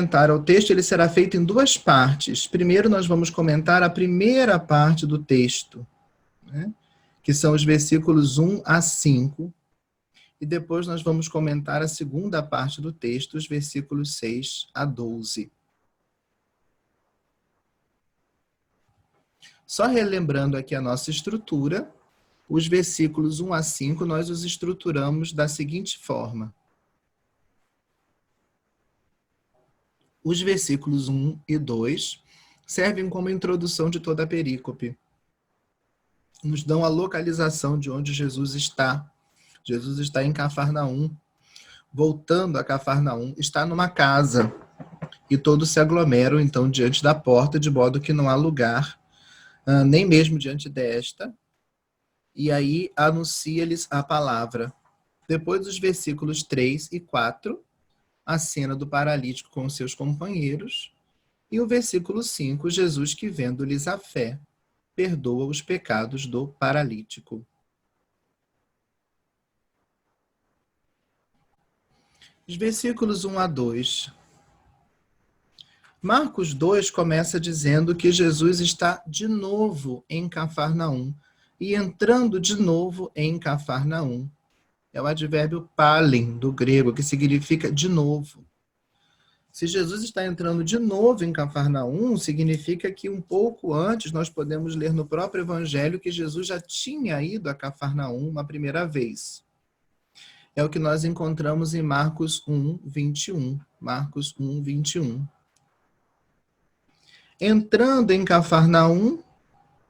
comentário ao texto ele será feito em duas partes. Primeiro, nós vamos comentar a primeira parte do texto, né, que são os versículos 1 a 5, e depois nós vamos comentar a segunda parte do texto, os versículos 6 a 12. Só relembrando aqui a nossa estrutura, os versículos 1 a 5 nós os estruturamos da seguinte forma. Os versículos 1 e 2 servem como introdução de toda a perícope. Nos dão a localização de onde Jesus está. Jesus está em Cafarnaum. Voltando a Cafarnaum, está numa casa. E todos se aglomeram, então, diante da porta, de modo que não há lugar, nem mesmo diante desta. E aí anuncia-lhes a palavra. Depois dos versículos 3 e 4, a cena do paralítico com os seus companheiros. E o versículo 5, Jesus que, vendo-lhes a fé, perdoa os pecados do paralítico. Os versículos 1 a 2. Marcos 2 começa dizendo que Jesus está de novo em Cafarnaum e entrando de novo em Cafarnaum. É o advérbio palen, do grego, que significa de novo. Se Jesus está entrando de novo em Cafarnaum, significa que um pouco antes nós podemos ler no próprio Evangelho que Jesus já tinha ido a Cafarnaum uma primeira vez. É o que nós encontramos em Marcos 1, 21. Marcos 1, 21. Entrando em Cafarnaum,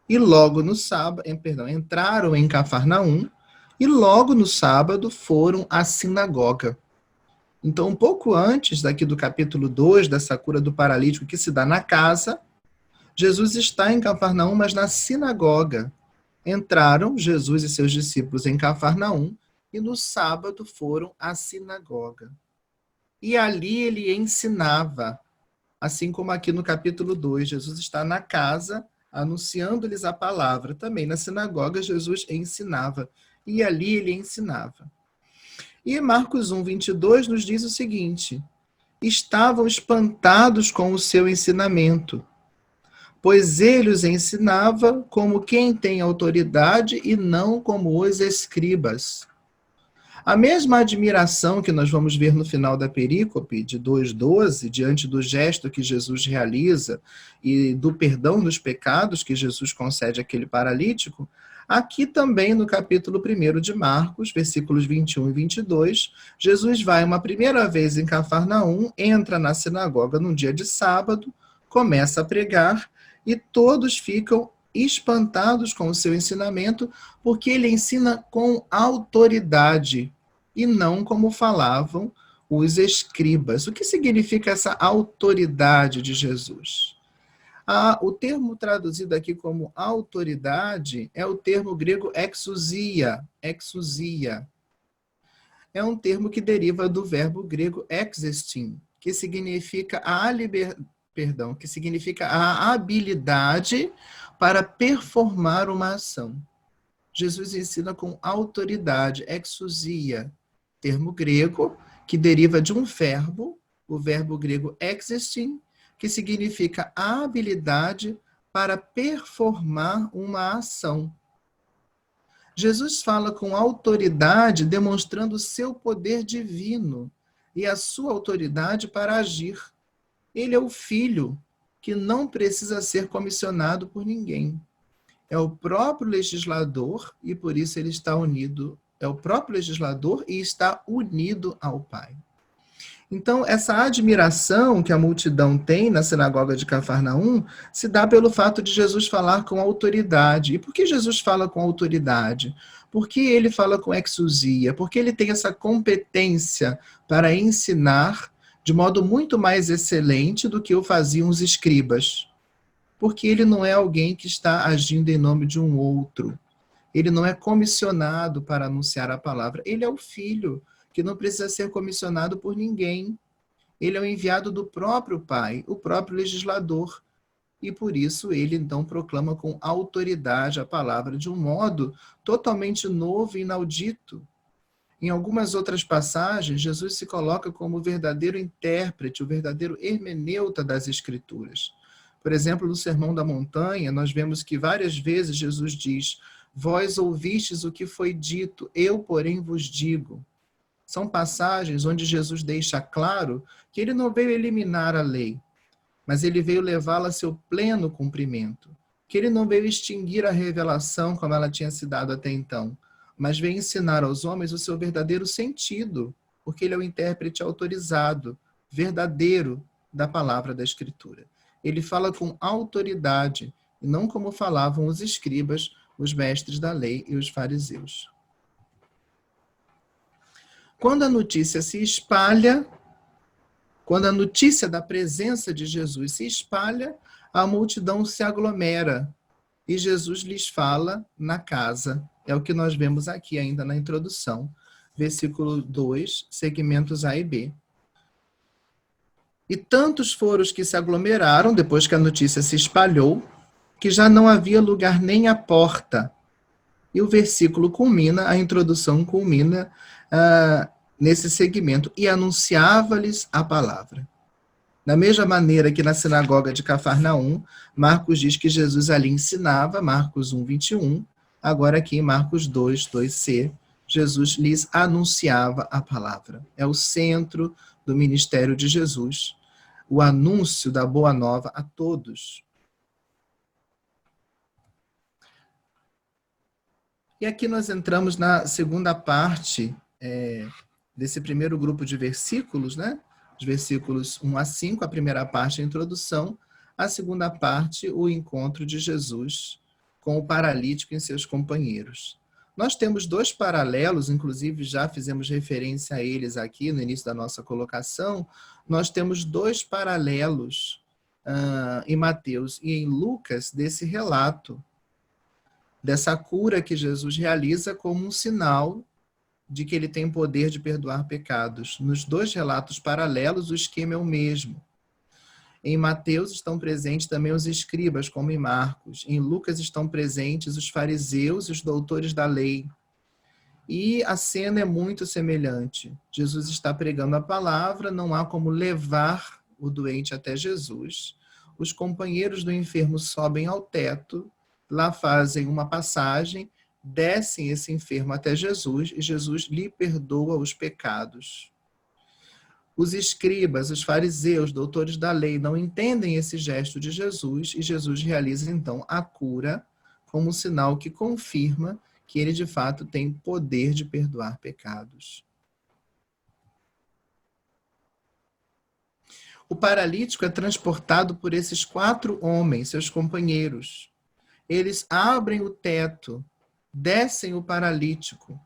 e logo no sábado, entraram em Cafarnaum, e logo no sábado foram à sinagoga. Então, um pouco antes daqui do capítulo 2, dessa cura do paralítico que se dá na casa, Jesus está em Cafarnaum, mas na sinagoga. Entraram Jesus e seus discípulos em Cafarnaum, e no sábado foram à sinagoga. E ali ele ensinava. Assim como aqui no capítulo 2, Jesus está na casa, anunciando-lhes a palavra. Também na sinagoga, Jesus ensinava. E ali ele ensinava. E Marcos 1, 22 nos diz o seguinte: estavam espantados com o seu ensinamento, pois ele os ensinava como quem tem autoridade e não como os escribas. A mesma admiração que nós vamos ver no final da perícope de 2:12, diante do gesto que Jesus realiza e do perdão dos pecados que Jesus concede àquele paralítico, aqui também no capítulo 1 de Marcos, versículos 21 e 22, Jesus vai uma primeira vez em Cafarnaum, entra na sinagoga num dia de sábado, começa a pregar e todos ficam espantados com o seu ensinamento, porque ele ensina com autoridade e não como falavam os escribas. O que significa essa autoridade de Jesus? O termo traduzido aqui como autoridade é o termo grego exousia. Exousia. É um termo que deriva do verbo grego existin, que significa que significa a habilidade para performar uma ação. Jesus ensina com autoridade, exousia, termo grego que deriva de um verbo, o verbo grego existin, que significa a habilidade para performar uma ação. Jesus fala com autoridade, demonstrando o seu poder divino e a sua autoridade para agir. Ele é o Filho que não precisa ser comissionado por ninguém. É o próprio legislador e por isso ele está unido. É o próprio legislador e está unido ao Pai. Então, essa admiração que a multidão tem na sinagoga de Cafarnaum se dá pelo fato de Jesus falar com autoridade. E por que Jesus fala com autoridade? Porque ele fala com exousia, porque ele tem essa competência para ensinar de modo muito mais excelente do que o faziam os escribas. Porque ele não é alguém que está agindo em nome de um outro. Ele não é comissionado para anunciar a palavra. Ele é o Filho, que não precisa ser comissionado por ninguém. Ele é o enviado do próprio Pai, o próprio legislador. E por isso ele então proclama com autoridade a palavra de um modo totalmente novo e inaudito. Em algumas outras passagens, Jesus se coloca como o verdadeiro intérprete, o verdadeiro hermeneuta das Escrituras. Por exemplo, no Sermão da Montanha, nós vemos que várias vezes Jesus diz: vós ouvistes o que foi dito, eu, porém, vos digo. São passagens onde Jesus deixa claro que ele não veio eliminar a lei, mas ele veio levá-la a seu pleno cumprimento. Que ele não veio extinguir a revelação como ela tinha se dado até então, mas veio ensinar aos homens o seu verdadeiro sentido, porque ele é o intérprete autorizado, verdadeiro da palavra da Escritura. Ele fala com autoridade, e não como falavam os escribas, os mestres da lei e os fariseus. Quando a notícia se espalha, quando a notícia da presença de Jesus se espalha, a multidão se aglomera e Jesus lhes fala na casa. É o que nós vemos aqui ainda na introdução, versículo 2, segmentos A e B. E tantos foram os que se aglomeraram, depois que a notícia se espalhou, que já não havia lugar nem à porta. E o versículo culmina, a introdução culmina nesse segmento, e anunciava-lhes a palavra. Da mesma maneira que na sinagoga de Cafarnaum, Marcos diz que Jesus ali ensinava, Marcos 1, 21, agora aqui em Marcos 2, 2c, Jesus lhes anunciava a palavra. É o centro do ministério de Jesus, o anúncio da boa nova a todos. E aqui nós entramos na segunda parte desse primeiro grupo de versículos, né? Os versículos 1 a 5, a primeira parte, a introdução, a segunda parte, o encontro de Jesus com o paralítico e seus companheiros. Nós temos dois paralelos, inclusive já fizemos referência a eles aqui no início da nossa colocação. Nós temos dois paralelos em Mateus e em Lucas desse relato, dessa cura que Jesus realiza como um sinal de que ele tem poder de perdoar pecados. Nos dois relatos paralelos, o esquema é o mesmo. Em Mateus estão presentes também os escribas, como em Marcos. Em Lucas estão presentes os fariseus e os doutores da lei. E a cena é muito semelhante. Jesus está pregando a palavra, não há como levar o doente até Jesus. Os companheiros do enfermo sobem ao teto, lá fazem uma passagem, descem esse enfermo até Jesus e Jesus lhe perdoa os pecados. Os escribas, os fariseus, doutores da lei, não entendem esse gesto de Jesus e Jesus realiza então a cura como um sinal que confirma que ele de fato tem poder de perdoar pecados. O paralítico é transportado por esses 4 homens, seus companheiros. Eles abrem o teto, descem o paralítico.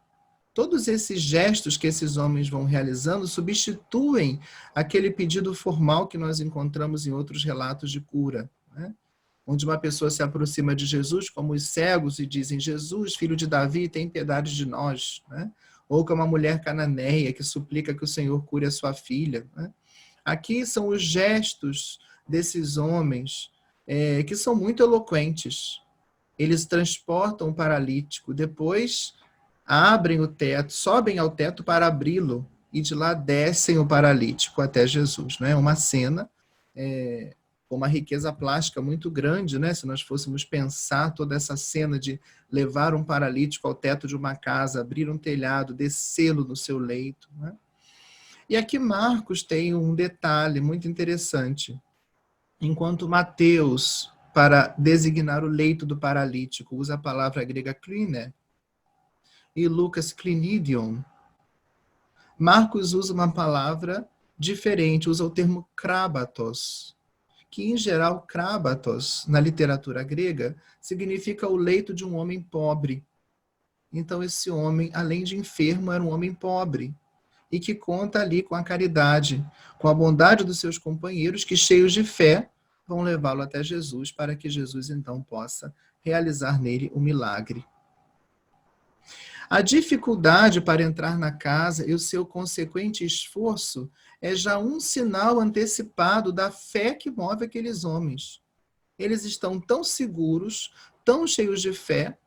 Todos esses gestos que esses homens vão realizando substituem aquele pedido formal que nós encontramos em outros relatos de cura, né? Onde uma pessoa se aproxima de Jesus, como os cegos, e dizem: Jesus, filho de Davi, tem piedade de nós, né? Ou como uma mulher cananeia que suplica que o Senhor cure a sua filha, né? Aqui são os gestos desses homens que são muito eloquentes. Eles transportam o paralítico, depois abrem o teto, sobem ao teto para abri-lo e de lá descem o paralítico até Jesus. Né? Uma cena com uma riqueza plástica muito grande, né? Se nós fôssemos pensar toda essa cena de levar um paralítico ao teto de uma casa, abrir um telhado, descê-lo no seu leito. Né? E aqui Marcos tem um detalhe muito interessante. Enquanto Mateus, para designar o leito do paralítico, usa a palavra grega kline, e Lucas klinidion, Marcos usa uma palavra diferente, usa o termo krabatos, que em geral krabatos, na literatura grega, significa o leito de um homem pobre. Então esse homem, além de enfermo, era um homem pobre, e que conta ali com a caridade, com a bondade dos seus companheiros, que cheios de fé, vão levá-lo até Jesus, para que Jesus então possa realizar nele o milagre. A dificuldade para entrar na casa e o seu consequente esforço é já um sinal antecipado da fé que move aqueles homens. Eles estão tão seguros, tão cheios de fé,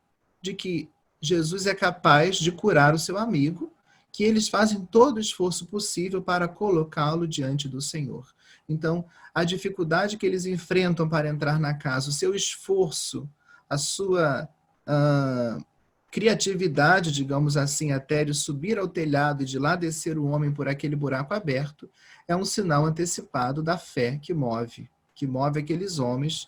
de que Jesus é capaz de curar o seu amigo, que eles fazem todo o esforço possível para colocá-lo diante do Senhor. Então, a dificuldade que eles enfrentam para entrar na casa, o seu esforço, a sua criatividade, digamos assim, até de subir ao telhado e de lá descer o homem por aquele buraco aberto, é um sinal antecipado da fé que move aqueles homens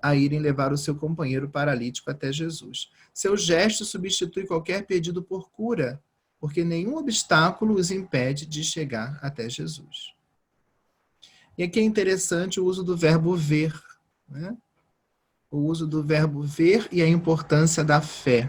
a irem levar o seu companheiro paralítico até Jesus. Seu gesto substitui qualquer pedido por cura, porque nenhum obstáculo os impede de chegar até Jesus. E aqui é interessante o uso do verbo ver, né? O uso do verbo ver e a importância da fé,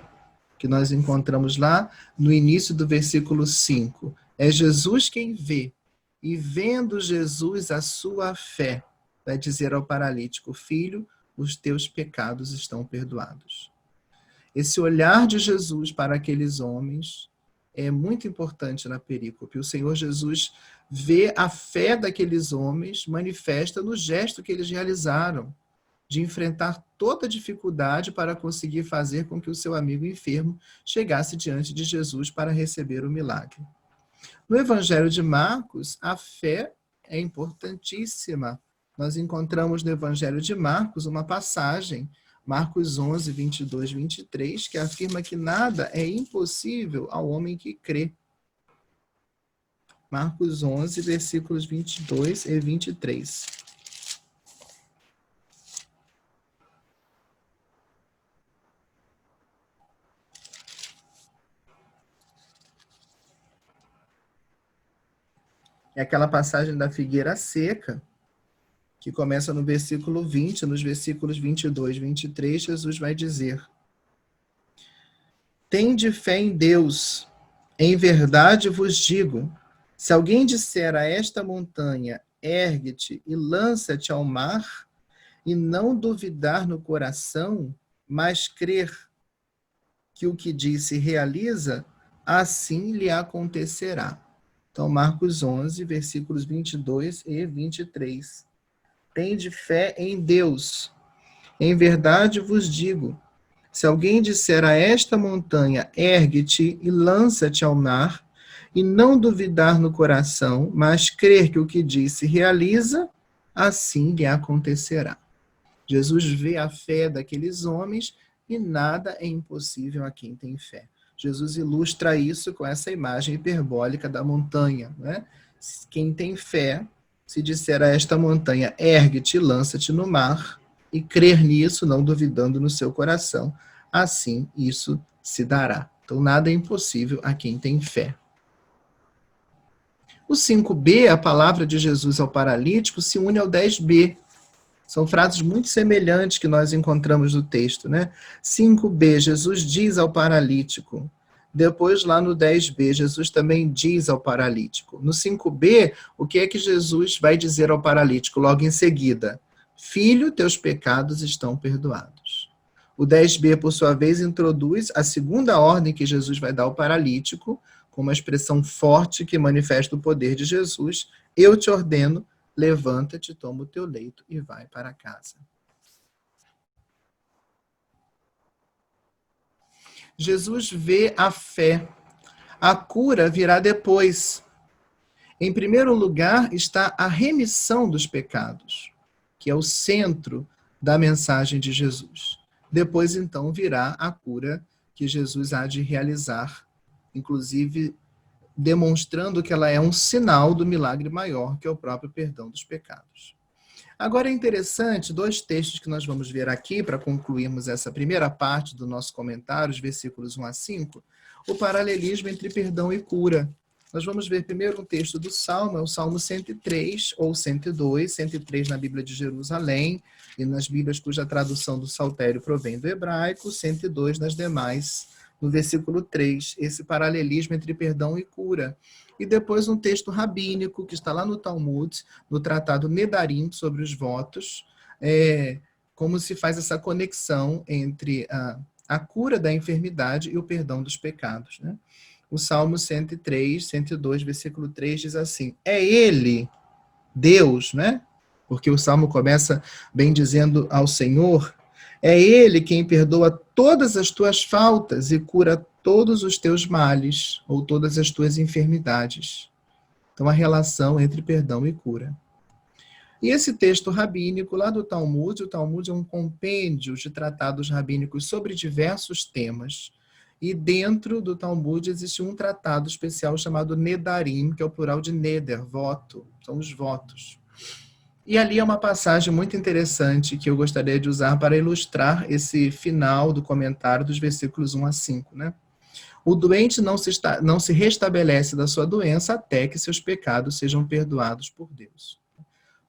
que nós encontramos lá no início do versículo 5. É Jesus quem vê, e vendo Jesus a sua fé, vai dizer ao paralítico: filho, os teus pecados estão perdoados. Esse olhar de Jesus para aqueles homens é muito importante na perícope. O Senhor Jesus vê a fé daqueles homens manifesta no gesto que eles realizaram, de enfrentar toda a dificuldade para conseguir fazer com que o seu amigo enfermo chegasse diante de Jesus para receber o milagre. No Evangelho de Marcos, a fé é importantíssima. Nós encontramos no Evangelho de Marcos uma passagem, Marcos 11, 22, 23, que afirma que nada é impossível ao homem que crê. Marcos 11, versículos 22 e 23. É aquela passagem da figueira seca, que começa no versículo 20, nos versículos 22 e 23, Jesus vai dizer: tende fé em Deus, em verdade vos digo, se alguém disser a esta montanha, ergue-te e lança-te ao mar, e não duvidar no coração, mas crer que o que disse realiza, assim lhe acontecerá. Então, Marcos 11, versículos 22 e 23. Tende fé em Deus. Em verdade vos digo, se alguém disser a esta montanha, ergue-te e lança-te ao mar, e não duvidar no coração, mas crer que o que disse realiza, assim lhe acontecerá. Jesus vê a fé daqueles homens e nada é impossível a quem tem fé. Jesus ilustra isso com essa imagem hiperbólica da montanha, né? Quem tem fé, se disser a esta montanha, ergue-te e lança-te no mar, e crer nisso, não duvidando no seu coração, assim isso se dará. Então, nada é impossível a quem tem fé. O 5b, a palavra de Jesus ao paralítico, se une ao 10b. São frases muito semelhantes que nós encontramos no texto, né? 5b, Jesus diz ao paralítico. Depois, lá no 10b, Jesus também diz ao paralítico. No 5b, o que é que Jesus vai dizer ao paralítico logo em seguida? Filho, teus pecados estão perdoados. O 10b, por sua vez, introduz a segunda ordem que Jesus vai dar ao paralítico, com uma expressão forte que manifesta o poder de Jesus. Eu te ordeno, levanta-te, toma o teu leito e vai para casa. Jesus vê a fé. A cura virá depois. Em primeiro lugar está a remissão dos pecados, que é o centro da mensagem de Jesus. Depois, então, virá a cura que Jesus há de realizar, inclusive demonstrando que ela é um sinal do milagre maior, que é o próprio perdão dos pecados. Agora é interessante, dois textos que nós vamos ver aqui, para concluirmos essa primeira parte do nosso comentário, os versículos 1 a 5, o paralelismo entre perdão e cura. Nós vamos ver primeiro um texto do Salmo, é o Salmo 103 ou 102, 103 na Bíblia de Jerusalém, e nas Bíblias cuja tradução do Saltério provém do hebraico, 102 nas demais, no versículo 3, esse paralelismo entre perdão e cura. E depois um texto rabínico, que está lá no Talmud, no tratado Nedarim, sobre os votos, como se faz essa conexão entre a cura da enfermidade e o perdão dos pecados, né? O Salmo 103, 102, versículo 3 diz assim: é Ele, Deus, né? Porque o Salmo começa bem dizendo ao Senhor, é Ele quem perdoa todas as tuas faltas e cura todos os teus males ou todas as tuas enfermidades. Então, a relação entre perdão e cura. E esse texto rabínico lá do Talmud, o Talmud é um compêndio de tratados rabínicos sobre diversos temas. E dentro do Talmud existe um tratado especial chamado Nedarim, que é o plural de Neder, voto, são os votos. E ali é uma passagem muito interessante que eu gostaria de usar para ilustrar esse final do comentário dos versículos 1 a 5, né? O doente não se restabelece da sua doença até que seus pecados sejam perdoados por Deus.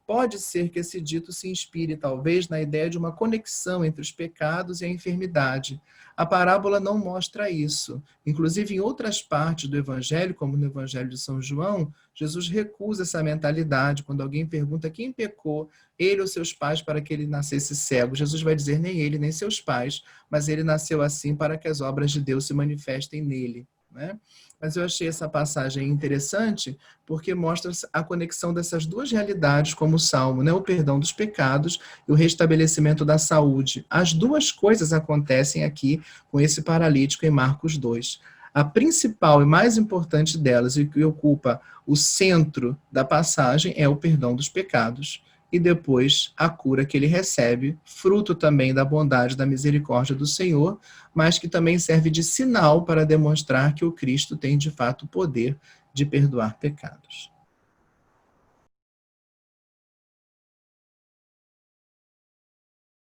Pode ser que esse dito se inspire, talvez, na ideia de uma conexão entre os pecados e a enfermidade. A parábola não mostra isso. Inclusive, em outras partes do Evangelho, como no Evangelho de São João, Jesus recusa essa mentalidade. Quando alguém pergunta quem pecou, ele ou seus pais, para que ele nascesse cego, Jesus vai dizer nem ele, nem seus pais, mas ele nasceu assim para que as obras de Deus se manifestem nele, né? Mas eu achei essa passagem interessante porque mostra a conexão dessas duas realidades como o Salmo, né? O perdão dos pecados e o restabelecimento da saúde. As duas coisas acontecem aqui com esse paralítico em Marcos 2. A principal e mais importante delas, e que ocupa o centro da passagem, é o perdão dos pecados. E depois a cura que ele recebe, fruto também da bondade, da misericórdia do Senhor, mas que também serve de sinal para demonstrar que o Cristo tem de fato o poder de perdoar pecados.